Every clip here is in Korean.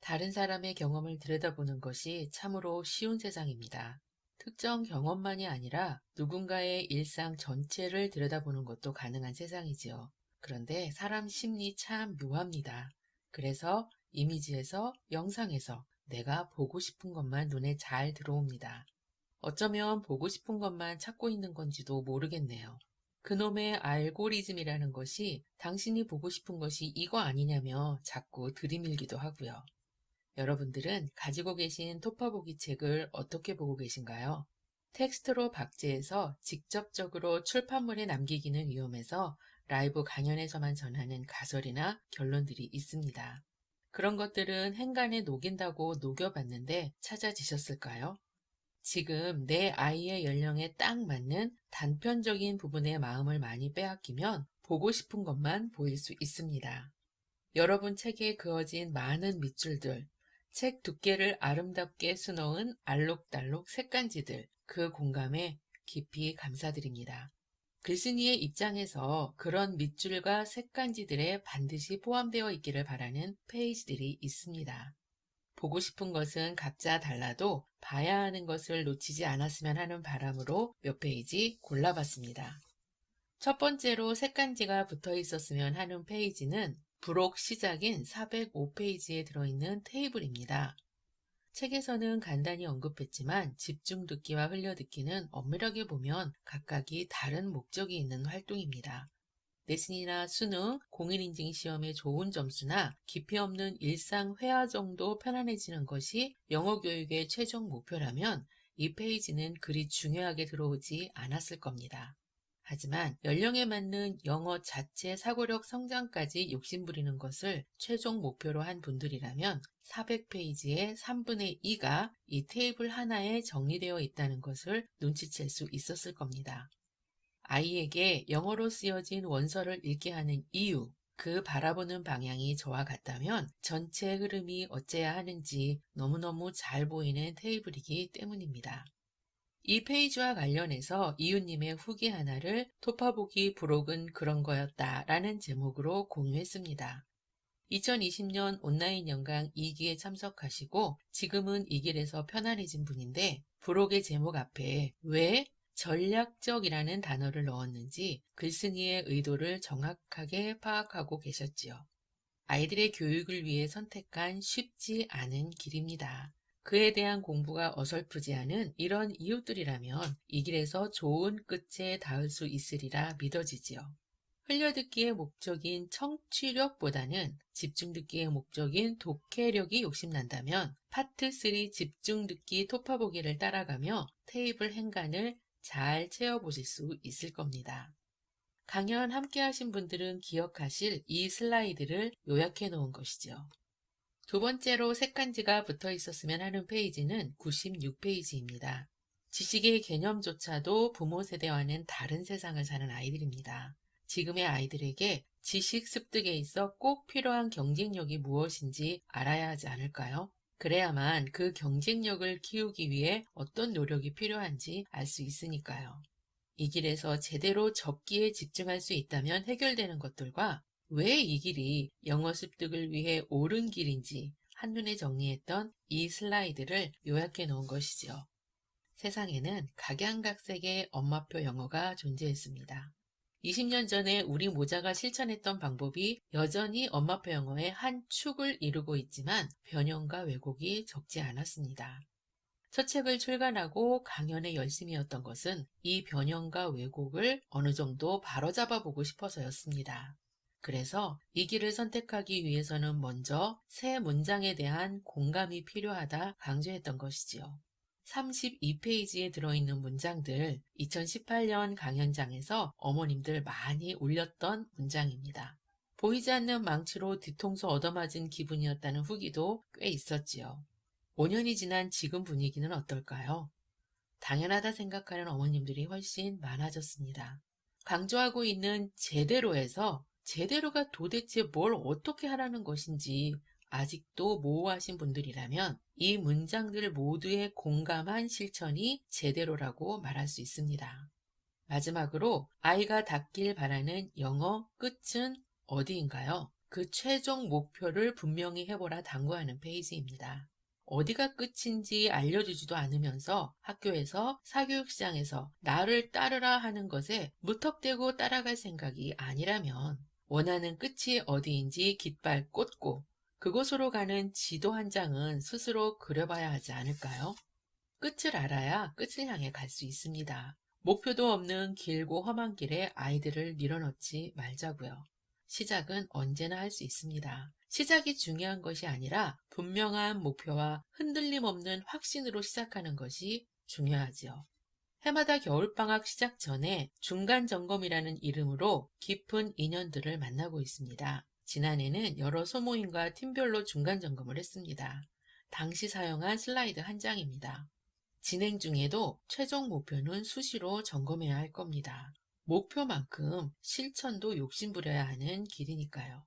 다른 사람의 경험을 들여다보는 것이 참으로 쉬운 세상입니다. 특정 경험만이 아니라 누군가의 일상 전체를 들여다보는 것도 가능한 세상이지요. 그런데 사람 심리 참 묘합니다. 그래서 이미지에서, 영상에서 내가 보고 싶은 것만 눈에 잘 들어옵니다. 어쩌면 보고 싶은 것만 찾고 있는 건지도 모르겠네요. 그놈의 알고리즘이라는 것이 당신이 보고 싶은 것이 이거 아니냐며 자꾸 들이밀기도 하고요. 여러분들은 가지고 계신 토파보기 책을 어떻게 보고 계신가요? 텍스트로 박제해서 직접적으로 출판물에 남기기는 위험해서 라이브 강연에서만 전하는 가설이나 결론들이 있습니다. 그런 것들은 행간에 녹인다고 녹여봤는데 찾아지셨을까요? 지금 내 아이의 연령에 딱 맞는 단편적인 부분의 마음을 많이 빼앗기면 보고 싶은 것만 보일 수 있습니다. 여러분 책에 그어진 많은 밑줄들, 책 두께를 아름답게 수놓은 알록달록 색간지들, 그 공감에 깊이 감사드립니다. 글쓴이의 입장에서 그런 밑줄과 색간지들에 반드시 포함되어 있기를 바라는 페이지들이 있습니다. 보고 싶은 것은 각자 달라도 봐야 하는 것을 놓치지 않았으면 하는 바람으로 몇 페이지 골라봤습니다. 첫 번째로 색간지가 붙어 있었으면 하는 페이지는 부록 시작인 405페이지에 들어있는 테이블입니다. 책에서는 간단히 언급했지만 집중 듣기와 흘려듣기는 엄밀하게 보면 각각이 다른 목적이 있는 활동입니다. 내신이나 수능, 공인인증 시험에 좋은 점수나 깊이 없는 일상 회화 정도 편안해지는 것이 영어 교육의 최종 목표라면 이 페이지는 그리 중요하게 들어오지 않았을 겁니다. 하지만 연령에 맞는 영어 자체 사고력 성장까지 욕심부리는 것을 최종 목표로 한 분들이라면 400페이지의 3분의 2가 이 테이블 하나에 정리되어 있다는 것을 눈치챌 수 있었을 겁니다. 아이에게 영어로 쓰여진 원서를 읽게 하는 이유, 그 바라보는 방향이 저와 같다면 전체 흐름이 어째야 하는지 너무너무 잘 보이는 테이블이기 때문입니다. 이 페이지와 관련해서 이웃님의 후기 하나를 토파보기 부록은 그런 거였다 라는 제목으로 공유했습니다. 2020년 온라인 연강 2기에 참석하시고 지금은 이 길에서 편안해진 분인데 부록의 제목 앞에 왜 전략적이라는 단어를 넣었는지 글쓴이의 의도를 정확하게 파악하고 계셨지요. 아이들의 교육을 위해 선택한 쉽지 않은 길입니다. 그에 대한 공부가 어설프지 않은 이런 이웃들이라면 이 길에서 좋은 끝에 닿을 수 있으리라 믿어지지요. 흘려듣기의 목적인 청취력보다는 집중듣기의 목적인 독해력이 욕심난다면 파트 3 집중듣기 토파보기를 따라가며 테이블 행간을 잘 채워보실 수 있을 겁니다. 강연 함께 하신 분들은 기억하실 이 슬라이드를 요약해 놓은 것이죠. 두 번째로 색간지가 붙어 있었으면 하는 페이지는 96페이지입니다. 지식의 개념조차도 부모 세대와는 다른 세상을 사는 아이들입니다. 지금의 아이들에게 지식 습득에 있어 꼭 필요한 경쟁력이 무엇인지 알아야 하지 않을까요? 그래야만 그 경쟁력을 키우기 위해 어떤 노력이 필요한지 알 수 있으니까요. 이 길에서 제대로 접기에 집중할 수 있다면 해결되는 것들과 왜 이 길이 영어 습득을 위해 옳은 길인지 한눈에 정리했던 이 슬라이드를 요약해 놓은 것이지요. 세상에는 각양각색의 엄마표 영어가 존재했습니다. 20년 전에 우리 모자가 실천했던 방법이 여전히 엄마표 영어의 한 축을 이루고 있지만 변형과 왜곡이 적지 않았습니다. 첫 책을 출간하고 강연에 열심이었던 것은 이 변형과 왜곡을 어느 정도 바로잡아 보고 싶어서였습니다. 그래서 이 길을 선택하기 위해서는 먼저 새 문장에 대한 공감이 필요하다 강조했던 것이지요. 32페이지에 들어있는 문장들 2018년 강연장에서 어머님들 많이 울렸던 문장입니다. 보이지 않는 망치로 뒤통수 얻어맞은 기분이었다는 후기도 꽤 있었지요. 5년이 지난 지금 분위기는 어떨까요? 당연하다 생각하는 어머님들이 훨씬 많아졌습니다. 강조하고 있는 제대로에서 제대로가 도대체 뭘 어떻게 하라는 것인지 아직도 모호하신 분들이라면 이 문장들 모두에 공감한 실천이 제대로라고 말할 수 있습니다. 마지막으로 아이가 닿길 바라는 영어 끝은 어디인가요? 그 최종 목표를 분명히 해보라 당부하는 페이지입니다. 어디가 끝인지 알려주지도 않으면서 학교에서 사교육 시장에서 나를 따르라 하는 것에 무턱대고 따라갈 생각이 아니라면 원하는 끝이 어디인지 깃발 꽂고 그곳으로 가는 지도 한 장은 스스로 그려봐야 하지 않을까요? 끝을 알아야 끝을 향해 갈 수 있습니다. 목표도 없는 길고 험한 길에 아이들을 밀어넣지 말자고요. 시작은 언제나 할 수 있습니다. 시작이 중요한 것이 아니라 분명한 목표와 흔들림 없는 확신으로 시작하는 것이 중요하지요. 해마다 겨울방학 시작 전에 중간 점검이라는 이름으로 깊은 인연들을 만나고 있습니다. 지난해는 여러 소모임과 팀별로 중간 점검을 했습니다. 당시 사용한 슬라이드 한 장입니다. 진행 중에도 최종 목표는 수시로 점검해야 할 겁니다. 목표만큼 실천도 욕심부려야 하는 길이니까요.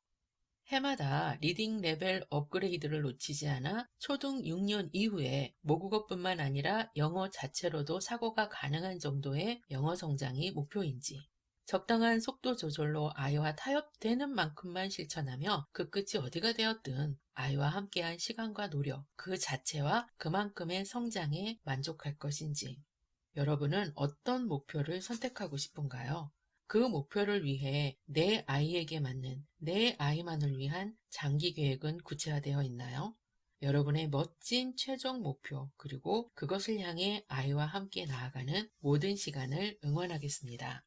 해마다 리딩 레벨 업그레이드를 놓치지 않아 초등 6년 이후에 모국어뿐만 아니라 영어 자체로도 사고가 가능한 정도의 영어 성장이 목표인지, 적당한 속도 조절로 아이와 타협되는 만큼만 실천하며 그 끝이 어디가 되었든 아이와 함께한 시간과 노력 그 자체와 그만큼의 성장에 만족할 것인지, 여러분은 어떤 목표를 선택하고 싶은가요? 그 목표를 위해 내 아이에게 맞는, 내 아이만을 위한 장기 계획은 구체화되어 있나요? 여러분의 멋진 최종 목표, 그리고 그것을 향해 아이와 함께 나아가는 모든 시간을 응원하겠습니다.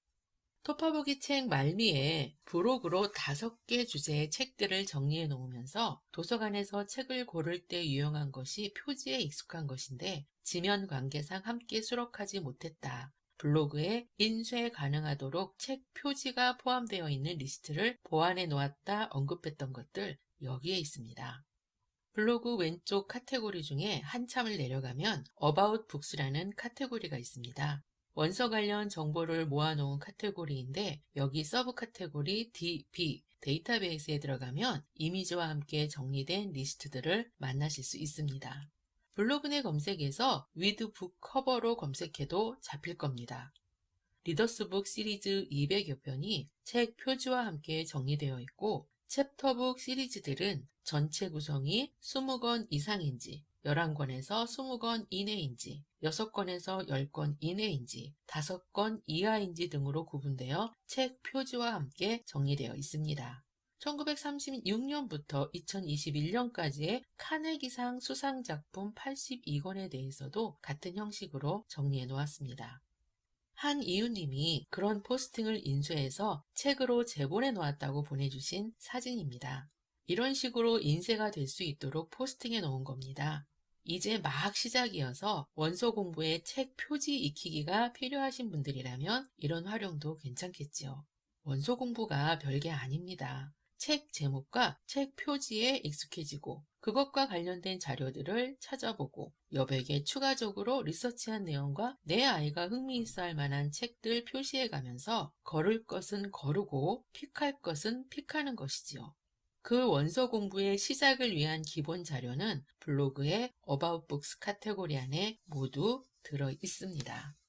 토파보기 책 말미에 부록으로 5개 주제의 책들을 정리해 놓으면서 도서관에서 책을 고를 때 유용한 것이 표지에 익숙한 것인데 지면 관계상 함께 수록하지 못했다. 블로그에 인쇄 가능하도록 책 표지가 포함되어 있는 리스트를 보완해 놓았다 언급했던 것들 여기에 있습니다. 블로그 왼쪽 카테고리 중에 한참을 내려가면 About Books라는 카테고리가 있습니다. 원서 관련 정보를 모아놓은 카테고리인데 여기 서브 카테고리 DB 데이터베이스에 들어가면 이미지와 함께 정리된 리스트들을 만나실 수 있습니다. 블로그 내 검색에서 with book cover로 검색해도 잡힐 겁니다. 리더스북 시리즈 200여 편이 책 표지와 함께 정리되어 있고 챕터북 시리즈들은 전체 구성이 20권 이상인지 11권에서 20권 이내인지 6권에서 10권 이내인지 5권 이하인지 등으로 구분되어 책 표지와 함께 정리되어 있습니다. 1936년부터 2021년까지의 카네기상 수상작품 82권에 대해서도 같은 형식으로 정리해 놓았습니다. 한 이웃님이 그런 포스팅을 인쇄해서 책으로 제본해 놓았다고 보내주신 사진입니다. 이런 식으로 인쇄가 될 수 있도록 포스팅해 놓은 겁니다. 이제 막 시작이어서 원서 공부에 책 표지 익히기가 필요하신 분들이라면 이런 활용도 괜찮겠지요. 원서 공부가 별게 아닙니다. 책 제목과 책 표지에 익숙해지고 그것과 관련된 자료들을 찾아보고 여백에 개 추가적으로 리서치한 내용과 내 아이가 흥미있어 할 만한 책들 표시해 가면서 걸을 것은 거르고 픽할 것은 픽하는 것이지요. 그 원서 공부의 시작을 위한 기본 자료는 블로그의 About Books 카테고리 안에 모두 들어 있습니다.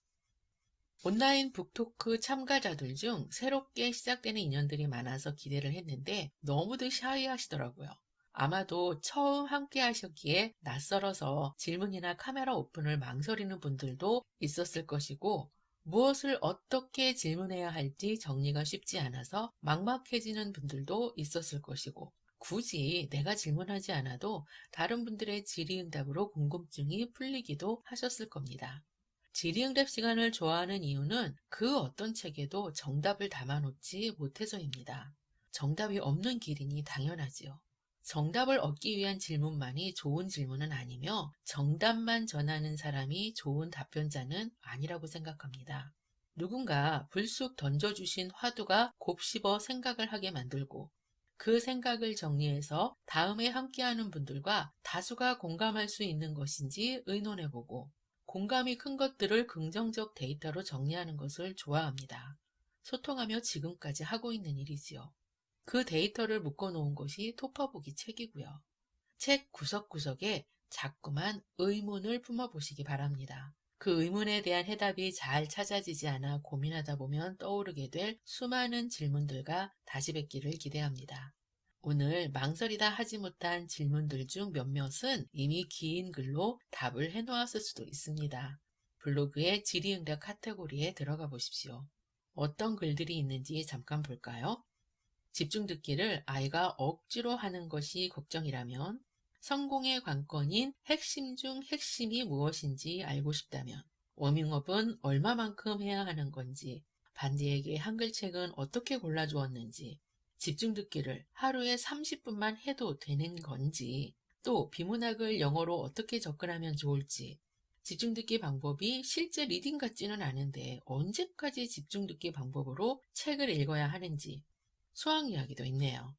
온라인 북토크 참가자들 중 새롭게 시작되는 인연들이 많아서 기대를 했는데 너무들 샤이하시더라고요. 아마도 처음 함께 하셨기에 낯설어서 질문이나 카메라 오픈을 망설이는 분들도 있었을 것이고 무엇을 어떻게 질문해야 할지 정리가 쉽지 않아서 막막해지는 분들도 있었을 것이고 굳이 내가 질문하지 않아도 다른 분들의 질의응답으로 궁금증이 풀리기도 하셨을 겁니다. 질의응답 시간을 좋아하는 이유는 그 어떤 책에도 정답을 담아놓지 못해서입니다. 정답이 없는 길이니 당연하지요. 정답을 얻기 위한 질문만이 좋은 질문은 아니며 정답만 전하는 사람이 좋은 답변자는 아니라고 생각합니다. 누군가 불쑥 던져주신 화두가 곱씹어 생각을 하게 만들고 그 생각을 정리해서 다음에 함께하는 분들과 다수가 공감할 수 있는 것인지 의논해보고 공감이 큰 것들을 긍정적 데이터로 정리하는 것을 좋아합니다. 소통하며 지금까지 하고 있는 일이지요. 그 데이터를 묶어놓은 것이 토파보기 책이고요. 책 구석구석에 자꾸만 의문을 품어보시기 바랍니다. 그 의문에 대한 해답이 잘 찾아지지 않아 고민하다 보면 떠오르게 될 수많은 질문들과 다시 뵙기를 기대합니다. 오늘 망설이다 하지 못한 질문들 중 몇몇은 이미 긴 글로 답을 해놓았을 수도 있습니다. 블로그의 질의응답 카테고리에 들어가 보십시오. 어떤 글들이 있는지 잠깐 볼까요? 집중 듣기를 아이가 억지로 하는 것이 걱정이라면, 성공의 관건인 핵심 중 핵심이 무엇인지 알고 싶다면, 워밍업은 얼마만큼 해야 하는 건지, 반디에게 한글책은 어떻게 골라주었는지, 집중 듣기를 하루에 30분만 해도 되는 건지, 또 비문학을 영어로 어떻게 접근하면 좋을지, 집중 듣기 방법이 실제 리딩 같지는 않은데 언제까지 집중 듣기 방법으로 책을 읽어야 하는지, 수학 이야기도 있네요.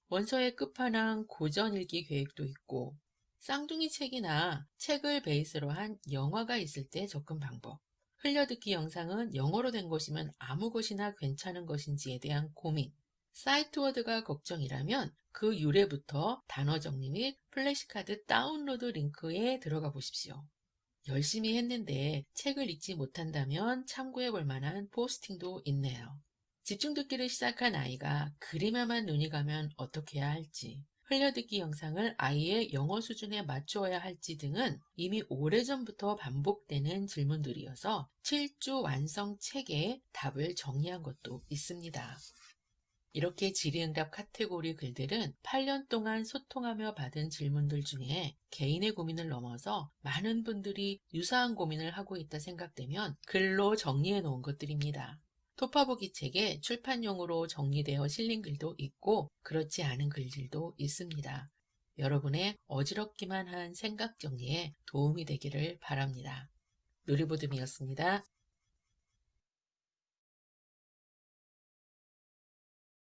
원서의 끝판왕 고전 읽기 계획도 있고, 쌍둥이 책이나 책을 베이스로 한 영화가 있을 때 접근 방법, 흘려듣기 영상은 영어로 된 것이면 아무 것이나 괜찮은 것인지에 대한 고민, 사이트워드가 걱정이라면 그 유래부터 단어 정리 및 플래시카드 다운로드 링크에 들어가 보십시오. 열심히 했는데 책을 읽지 못한다면 참고해 볼 만한 포스팅도 있네요. 집중 듣기를 시작한 아이가 그림에만 눈이 가면 어떻게 해야 할지, 흘려듣기 영상을 아이의 영어 수준에 맞추어야 할지 등은 이미 오래전부터 반복되는 질문들이어서 7주 완성 책에 답을 정리한 것도 있습니다. 이렇게 질의응답 카테고리 글들은 8년 동안 소통하며 받은 질문들 중에 개인의 고민을 넘어서 많은 분들이 유사한 고민을 하고 있다 생각되면 글로 정리해 놓은 것들입니다. 토파보기 책에 출판용으로 정리되어 실린 글도 있고 그렇지 않은 글들도 있습니다. 여러분의 어지럽기만 한 생각 정리에 도움이 되기를 바랍니다. 누리보듬이었습니다.